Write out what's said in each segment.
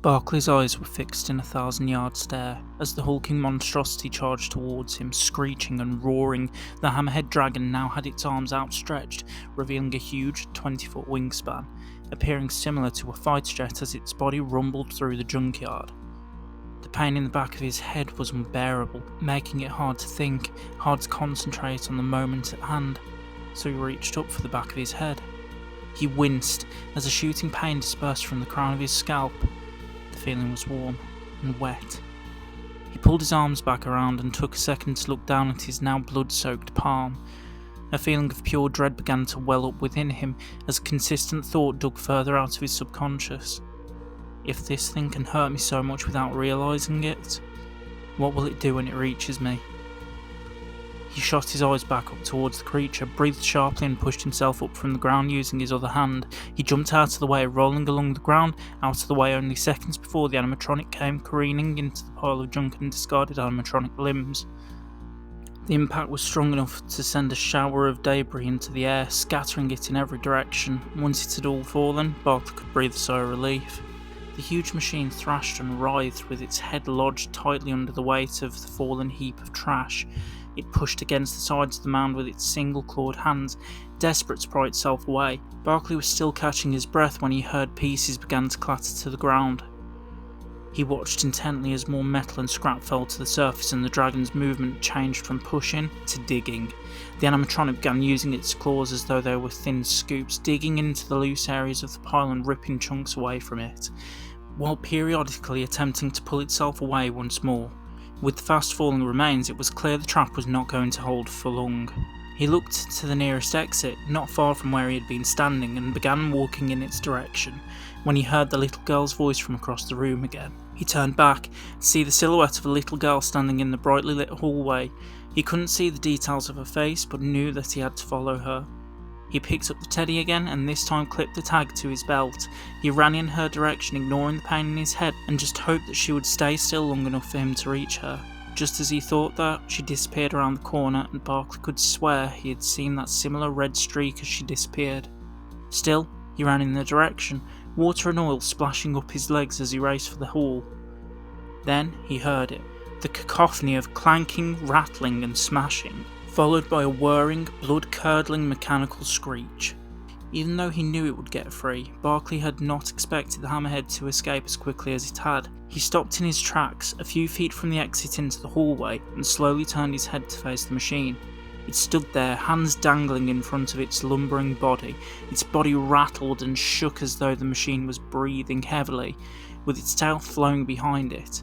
Barclay's eyes were fixed in a 1,000-yard stare as the hulking monstrosity charged towards him, screeching and roaring. The hammerhead dragon now had its arms outstretched, revealing a huge 20-foot wingspan, appearing similar to a fighter jet as its body rumbled through the junkyard. The pain in the back of his head was unbearable, making it hard to think, hard to concentrate on the moment at hand, so he reached up for the back of his head. He winced as a shooting pain dispersed from the crown of his scalp. The feeling was warm and wet. He pulled his arms back around and took a second to look down at his now blood-soaked palm. A feeling of pure dread began to well up within him as a consistent thought dug further out of his subconscious. If this thing can hurt me so much without realising it, what will it do when it reaches me? He shot his eyes back up towards the creature, breathed sharply and pushed himself up from the ground using his other hand. He jumped out of the way, rolling along the ground, out of the way only seconds before the animatronic came careening into the pile of junk and discarded animatronic limbs. The impact was strong enough to send a shower of debris into the air, scattering it in every direction. Once it had all fallen, Barclay could breathe a sigh of relief. The huge machine thrashed and writhed with its head lodged tightly under the weight of the fallen heap of trash. It pushed against the sides of the mound with its single-clawed hands, desperate to pry itself away. Barclay was still catching his breath when he heard pieces began to clatter to the ground. He watched intently as more metal and scrap fell to the surface and the dragon's movement changed from pushing to digging. The animatronic began using its claws as though they were thin scoops, digging into the loose areas of the pile and ripping chunks away from it, while periodically attempting to pull itself away once more. With the fast-falling remains, it was clear the trap was not going to hold for long. He looked to the nearest exit, not far from where he had been standing, and began walking in its direction, when he heard the little girl's voice from across the room again. He turned back, to see the silhouette of a little girl standing in the brightly lit hallway. He couldn't see the details of her face, but knew that he had to follow her. He picked up the teddy again and this time clipped the tag to his belt. He ran in her direction, ignoring the pain in his head, and just hoped that she would stay still long enough for him to reach her. Just as he thought that, she disappeared around the corner and Barclay could swear he had seen that similar red streak as she disappeared. Still, he ran in the direction, water and oil splashing up his legs as he raced for the hall. Then he heard it, the cacophony of clanking, rattling and smashing, followed by a whirring, blood-curdling mechanical screech. Even though he knew it would get free, Barclay had not expected the hammerhead to escape as quickly as it had. He stopped in his tracks, a few feet from the exit into the hallway, and slowly turned his head to face the machine. It stood there, hands dangling in front of its lumbering body. Its body rattled and shook as though the machine was breathing heavily, with its tail flowing behind it.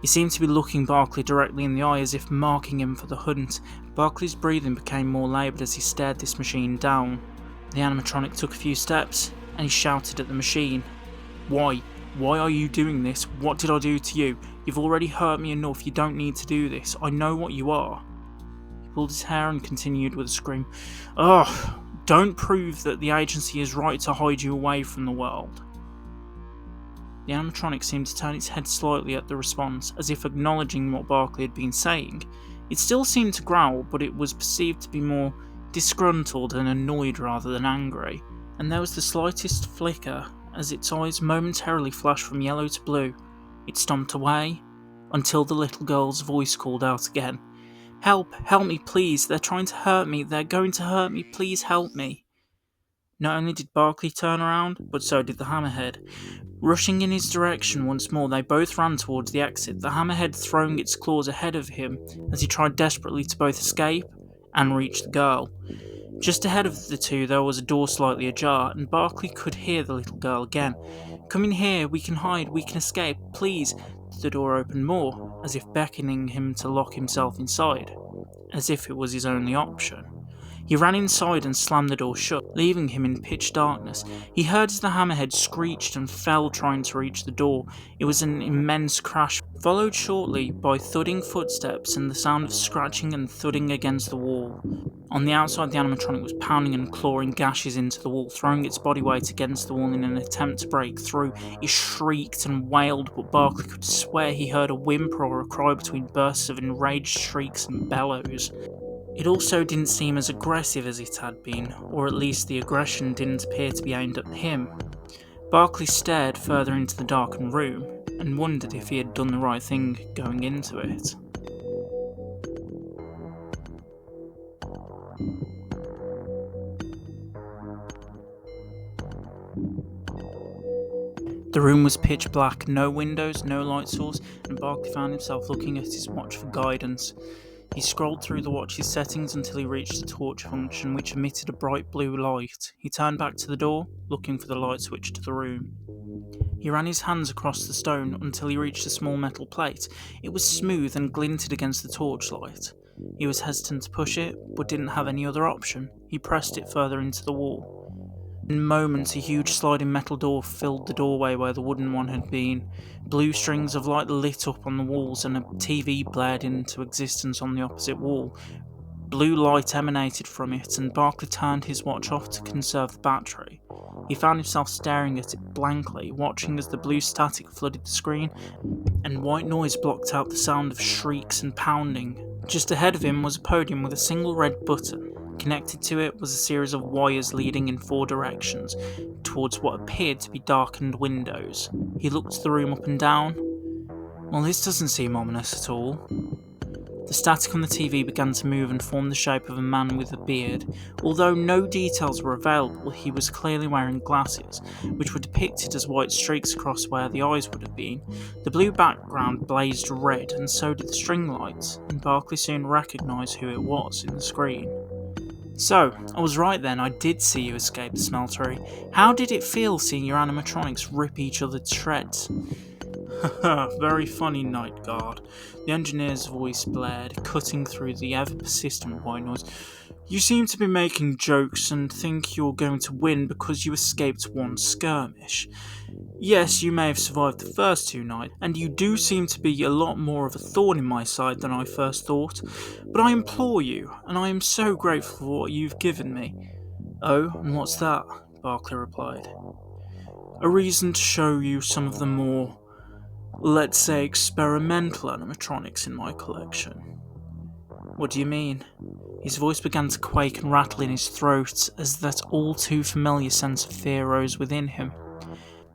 He seemed to be looking Barclay directly in the eye as if marking him for the hunt. Barclay's breathing became more laboured as he stared this machine down. The animatronic took a few steps and he shouted at the machine. Why? Why are you doing this? What did I do to you? You've already hurt me enough, you don't need to do this. I know what you are. He pulled his hair and continued with a scream. Ugh! Don't prove that the agency is right to hide you away from the world. The animatronic seemed to turn its head slightly at the response, as if acknowledging what Barclay had been saying. It still seemed to growl, but it was perceived to be more disgruntled and annoyed rather than angry, and there was the slightest flicker as its eyes momentarily flashed from yellow to blue. It stomped away, until the little girl's voice called out again. Help! Help me, please! They're trying to hurt me! They're going to hurt me! Please help me! Not only did Barclay turn around, but so did the hammerhead. Rushing in his direction once more, they both ran towards the exit, the hammerhead throwing its claws ahead of him as he tried desperately to both escape and reach the girl. Just ahead of the two there was a door slightly ajar, and Barclay could hear the little girl again. Come in here, we can hide, we can escape, please. The door opened more, as if beckoning him to lock himself inside, as if it was his only option. He ran inside and slammed the door shut, leaving him in pitch darkness. He heard as the hammerhead screeched and fell trying to reach the door. It was an immense crash, followed shortly by thudding footsteps and the sound of scratching and thudding against the wall. On the outside, the animatronic was pounding and clawing gashes into the wall, throwing its body weight against the wall in an attempt to break through. It shrieked and wailed, but Barclay could swear he heard a whimper or a cry between bursts of enraged shrieks and bellows. It also didn't seem as aggressive as it had been, or at least the aggression didn't appear to be aimed at him. Barclay stared further into the darkened room and wondered if he had done the right thing going into it. The room was pitch black, no windows, no light source, and Barclay found himself looking at his watch for guidance. He scrolled through the watch's settings until he reached the torch function, which emitted a bright blue light. He turned back to the door, looking for the light switch to the room. He ran his hands across the stone until he reached a small metal plate. It was smooth and glinted against the torchlight. He was hesitant to push it, but didn't have any other option. He pressed it further into the wall. In moments, a huge sliding metal door filled the doorway where the wooden one had been. Blue strings of light lit up on the walls, and a TV blared into existence on the opposite wall. Blue light emanated from it, and Barclay turned his watch off to conserve the battery. He found himself staring at it blankly, watching as the blue static flooded the screen, and white noise blocked out the sound of shrieks and pounding. Just ahead of him was a podium with a single red button. Connected to it was a series of wires leading in 4 directions, towards what appeared to be darkened windows. He looked the room up and down. Well, this doesn't seem ominous at all. The static on the TV began to move and form the shape of a man with a beard. Although no details were available, he was clearly wearing glasses, which were depicted as white streaks across where the eyes would have been. The blue background blazed red, and so did the string lights, and Barclay soon recognised who it was in the screen. So, I was right then, I did see you escape the smeltery. How did it feel seeing your animatronics rip each other to shreds? Haha, very funny, Night Guard. The engineer's voice blared, cutting through the ever-persistent white noise. You seem to be making jokes and think you're going to win because you escaped one skirmish. Yes, you may have survived the first 2 nights, and you do seem to be a lot more of a thorn in my side than I first thought, but I implore you, and I am so grateful for what you've given me. Oh, and what's that? Barclay replied. A reason to show you some of the more, let's say, experimental animatronics in my collection. What do you mean? His voice began to quake and rattle in his throat as that all too familiar sense of fear rose within him.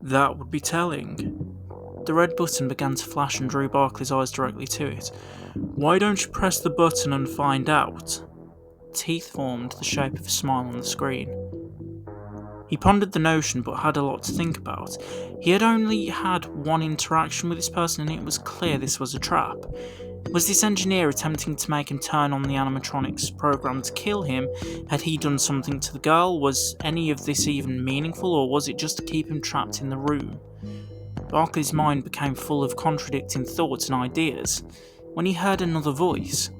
That would be telling. The red button began to flash and drew Barclay's eyes directly to it. Why don't you press the button and find out? Teeth formed the shape of a smile on the screen. He pondered the notion but had a lot to think about. He had only had one interaction with this person and it was clear this was a trap. Was this engineer attempting to make him turn on the animatronics program to kill him? Had he done something to the girl? Was any of this even meaningful, or was it just to keep him trapped in the room? Barclay's mind became full of contradicting thoughts and ideas when he heard another voice.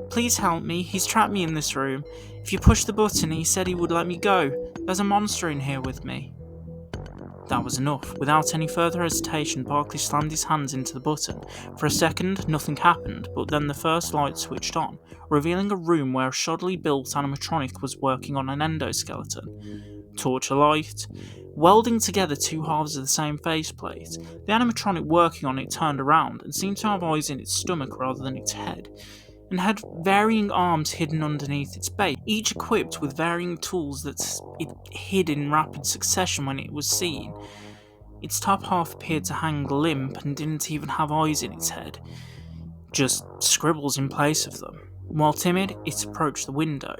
Please help me, he's trapped me in this room. If you push the button, he said he would let me go. There's a monster in here with me. That was enough. Without any further hesitation, Barclay slammed his hands into the button. For a second, nothing happened, but then the first light switched on, revealing a room where a shoddily built animatronic was working on an endoskeleton. Torch alight. Welding together 2 halves of the same faceplate, the animatronic working on it turned around and seemed to have eyes in its stomach rather than its head, and had varying arms hidden underneath its base, each equipped with varying tools that it hid in rapid succession when it was seen. Its top half appeared to hang limp and didn't even have eyes in its head, just scribbles in place of them. While timid, it approached the window.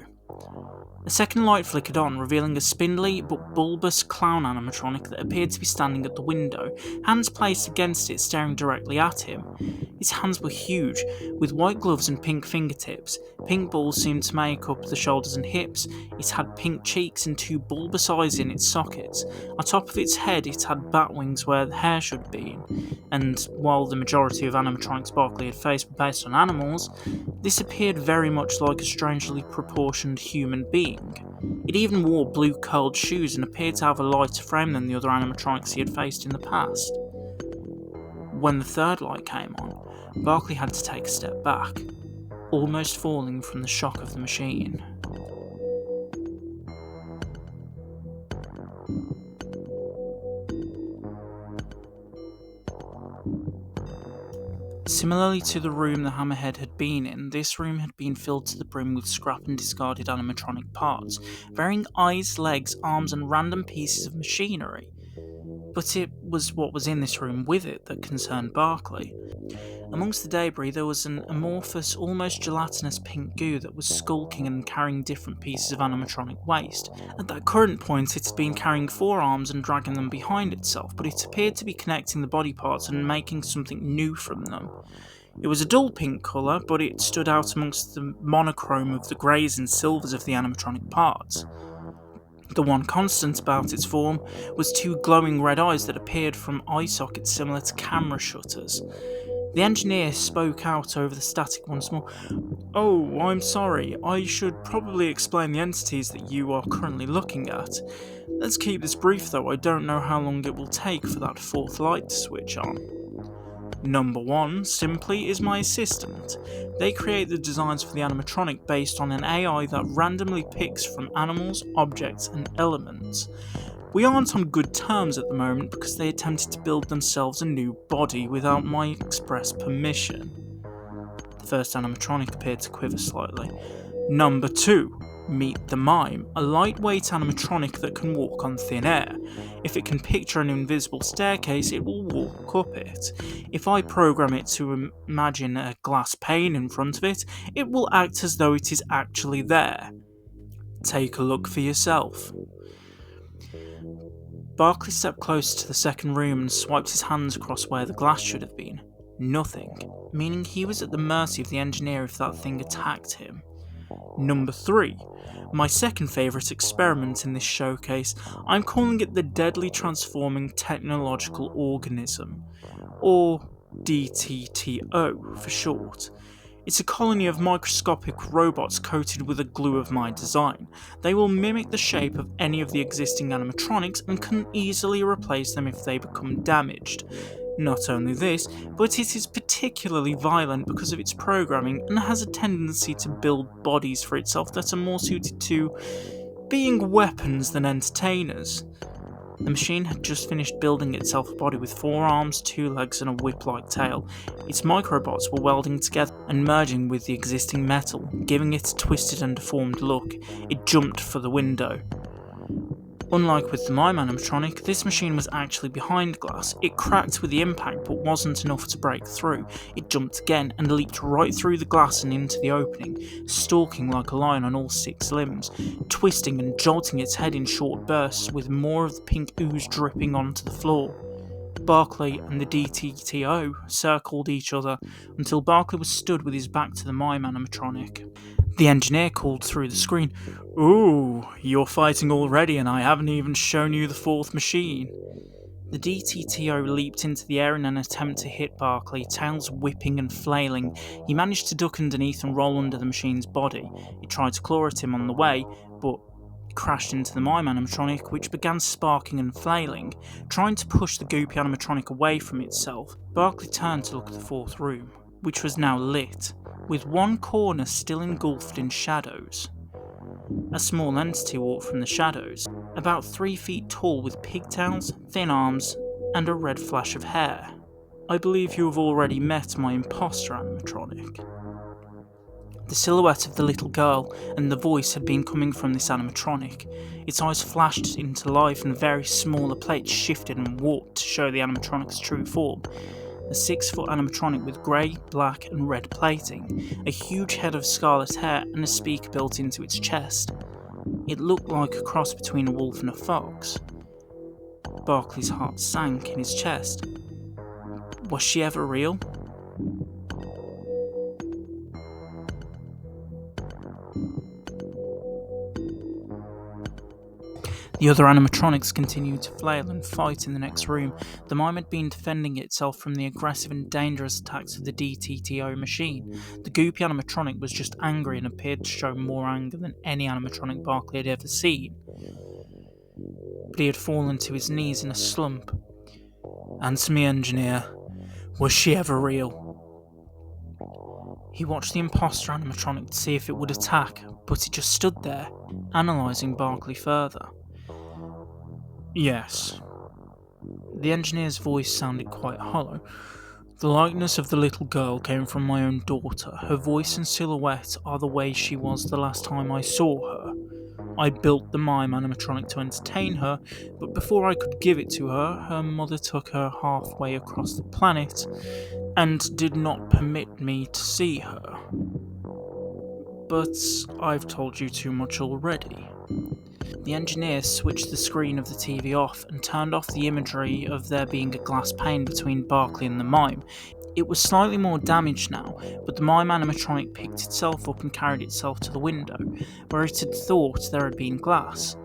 A second light flickered on, revealing a spindly but bulbous clown animatronic that appeared to be standing at the window, hands placed against it staring directly at him. Its hands were huge, with white gloves and pink fingertips. Pink balls seemed to make up the shoulders and hips. It had pink cheeks and 2 bulbous eyes in its sockets. On top of its head it had bat wings where the hair should have been, and while the majority of animatronics Barclay had faced were based on animals, this appeared very much like a strangely proportioned human being. It even wore blue curled shoes and appeared to have a lighter frame than the other animatronics he had faced in the past. When the third light came on, Barclay had to take a step back, almost falling from the shock of the machine. Similarly to the room the Hammerhead had been in, this room had been filled to the brim with scrap and discarded animatronic parts, varying eyes, legs, arms and random pieces of machinery. But it was what was in this room with it that concerned Barclay. Amongst the debris there was an amorphous, almost gelatinous pink goo that was skulking and carrying different pieces of animatronic waste. At that current point it had been carrying 4 arms and dragging them behind itself, but it appeared to be connecting the body parts and making something new from them. It was a dull pink colour, but it stood out amongst the monochrome of the greys and silvers of the animatronic parts. The one constant about its form was 2 glowing red eyes that appeared from eye sockets similar to camera shutters. The engineer spoke out over the static once more. "Oh, I'm sorry. I should probably explain the entities that you are currently looking at. Let's keep this brief though, I don't know how long it will take for that 4th light to switch on. Number 1, simply, is my assistant. They create the designs for the animatronic based on an AI that randomly picks from animals, objects, and elements. We aren't on good terms at the moment because they attempted to build themselves a new body without my express permission." The first animatronic appeared to quiver slightly. "Number 2. Meet the Mime, a lightweight animatronic that can walk on thin air. If it can picture an invisible staircase, it will walk up it. If I program it to imagine a glass pane in front of it, it will act as though it is actually there. Take a look for yourself." Barclay stepped closer to the second room and swiped his hands across where the glass should have been. Nothing, meaning he was at the mercy of the engineer if that thing attacked him. Number 3. My second favourite experiment in this showcase. I'm calling it the Deadly Transforming Technological Organism, or DTTO for short. It's a colony of microscopic robots coated with a glue of my design. They will mimic the shape of any of the existing animatronics and can easily replace them if they become damaged. Not only this, but it is particularly violent because of its programming and has a tendency to build bodies for itself that are more suited to being weapons than entertainers. The machine had just finished building itself a body with 4 arms, 2 legs, and a whip-like tail. Its microbots were welding together and merging with the existing metal, giving it a twisted and deformed look. It jumped for the window. Unlike with the Mime animatronic, this machine was actually behind glass. It cracked with the impact but wasn't enough to break through. It jumped again and leaped right through the glass and into the opening, stalking like a lion on all 6 limbs, twisting and jolting its head in short bursts with more of the pink ooze dripping onto the floor. Barclay and the DTTO circled each other until Barclay was stood with his back to the Mime animatronic. The engineer called through the screen, "Ooh, you're fighting already and I haven't even shown you the 4th machine." The DTTO leaped into the air in an attempt to hit Barclay, tails whipping and flailing. He managed to duck underneath and roll under the machine's body. It tried to claw at him on the way, but crashed into the Mime animatronic, which began sparking and flailing, trying to push the goopy animatronic away from itself. Barclay turned to look at the 4th room, which was now lit, with one corner still engulfed in shadows. A small entity walked from the shadows, about 3 feet tall with pigtails, thin arms, and a red flash of hair. "I believe you have already met my imposter animatronic." The silhouette of the little girl and the voice had been coming from this animatronic. Its eyes flashed into life and very smaller plates shifted and warped to show the animatronic's true form. A 6-foot animatronic with grey, black and red plating, a huge head of scarlet hair and a speaker built into its chest. It looked like a cross between a wolf and a fox. Barclay's heart sank in his chest. Was she ever real? The other animatronics continued to flail and fight in the next room. The Mime had been defending itself from the aggressive and dangerous attacks of the DTTO machine. The goopy animatronic was just angry and appeared to show more anger than any animatronic Barclay had ever seen. But he had fallen to his knees in a slump. "Answer me, engineer. Was she ever real?" He watched the imposter animatronic to see if it would attack, but it just stood there, analysing Barclay further. "Yes." The engineer's voice sounded quite hollow. "The likeness of the little girl came from my own daughter. Her voice and silhouette are the way she was the last time I saw her. I built the mime animatronic to entertain her, but before I could give it to her, her mother took her halfway across the planet and did not permit me to see her. But I've told you too much already. The engineer switched the screen of the TV off and turned off the imagery of there being a glass pane between Barkley and the mime. It was slightly more damaged now, but the mime animatronic picked itself up and carried itself to the window, where it had thought there had been glass.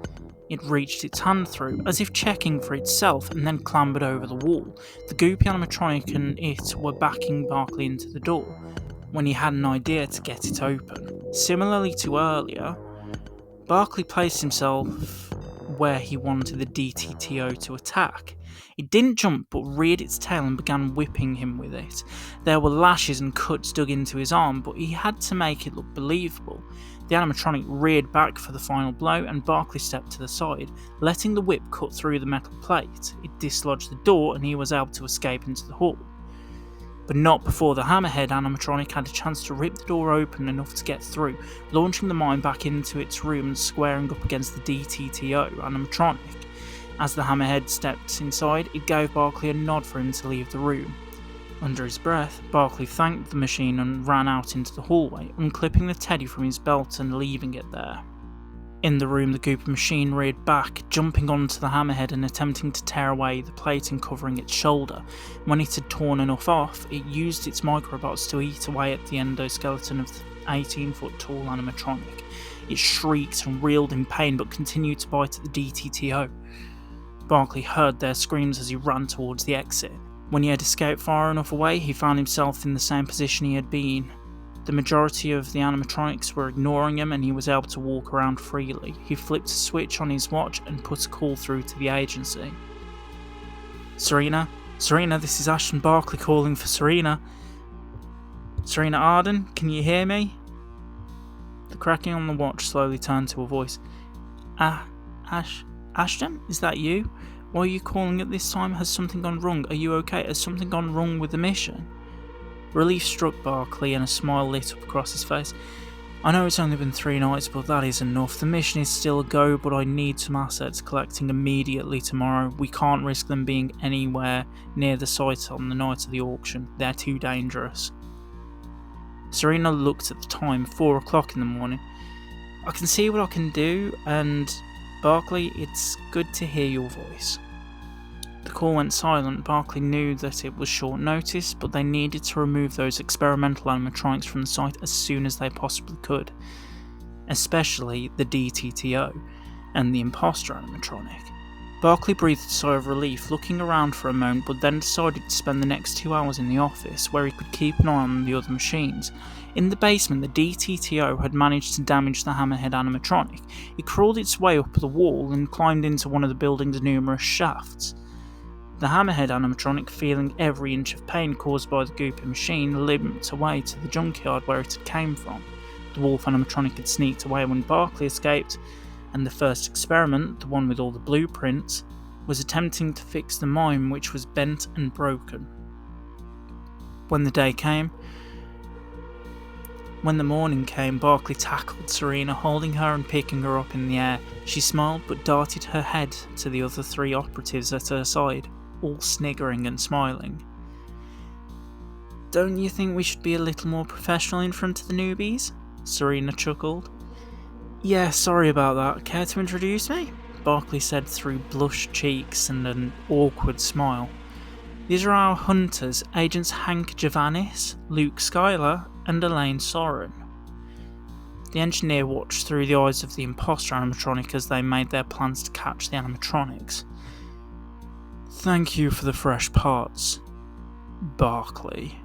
It reached its hand through, as if checking for itself, and then clambered over the wall. The goopy animatronic and it were backing Barkley into the door, when he had an idea to get it open. Similarly to earlier, Barkley placed himself where he wanted the DTTO to attack. It didn't jump but reared its tail and began whipping him with it. There were lashes and cuts dug into his arm, but he had to make it look believable. The animatronic reared back for the final blow and Barkley stepped to the side, letting the whip cut through the metal plate. It dislodged the door and he was able to escape into the hall. But not before the hammerhead animatronic had a chance to rip the door open enough to get through, launching the mime back into its room and squaring up against the DTTO animatronic. As the hammerhead stepped inside, it gave Barkley a nod for him to leave the room. Under his breath, Barkley thanked the machine and ran out into the hallway, unclipping the teddy from his belt and leaving it there. In the room, the goopy machine reared back, jumping onto the hammerhead and attempting to tear away the plating covering its shoulder. When it had torn enough off, it used its microbots to eat away at the endoskeleton of the 18-foot tall animatronic. It shrieked and reeled in pain but continued to bite at the DTTO. Barkley heard their screams as he ran towards the exit. When he had escaped far enough away, he found himself in the same position he had been. The majority of the animatronics were ignoring him and he was able to walk around freely. He flipped a switch on his watch and put a call through to the agency. Serena, this is Ashton Barkley calling for Serena. Serena Arden, can you hear me? The cracking on the watch slowly turned to a voice. Ashton, is that you? Why are you calling at this time? Has something gone wrong? Are you okay? Has something gone wrong with the mission? Relief struck Barkley and a smile lit up across his face. I know it's only been 3 nights, but that is enough. The mission is still a go, but I need some assets collecting immediately tomorrow. We can't risk them being anywhere near the site on the night of the auction. They're too dangerous. Serena looked at the time, 4 o'clock in the morning. I can see what I can do, and Barkley, it's good to hear your voice. The call went silent. Barkley knew that it was short notice, but they needed to remove those experimental animatronics from the site as soon as they possibly could, especially the DTTO and the imposter animatronic. Barkley breathed a sigh of relief, looking around for a moment, but then decided to spend the next 2 hours in the office, where he could keep an eye on the other machines. In the basement, the DTTO had managed to damage the hammerhead animatronic. It crawled its way up the wall and climbed into one of the building's numerous shafts. The hammerhead animatronic, feeling every inch of pain caused by the goopy machine, limped away to the junkyard where it had came from. The wolf animatronic had sneaked away when Barkley escaped, and the first experiment, the one with all the blueprints, was attempting to fix the mime, which was bent and broken. When the morning came, Barkley tackled Serena, holding her and picking her up in the air. She smiled but darted her head to the other 3 operatives at her side, all sniggering and smiling. Don't you think we should be a little more professional in front of the newbies? Serena chuckled. Yeah, sorry about that. Care to introduce me? Barkley said through blushed cheeks and an awkward smile. These are our hunters, Agents Hank Javanis, Luke Schuyler, and Elaine Soren. The engineer watched through the eyes of the imposter animatronic as they made their plans to catch the animatronics. Thank you for the fresh parts, Barkley.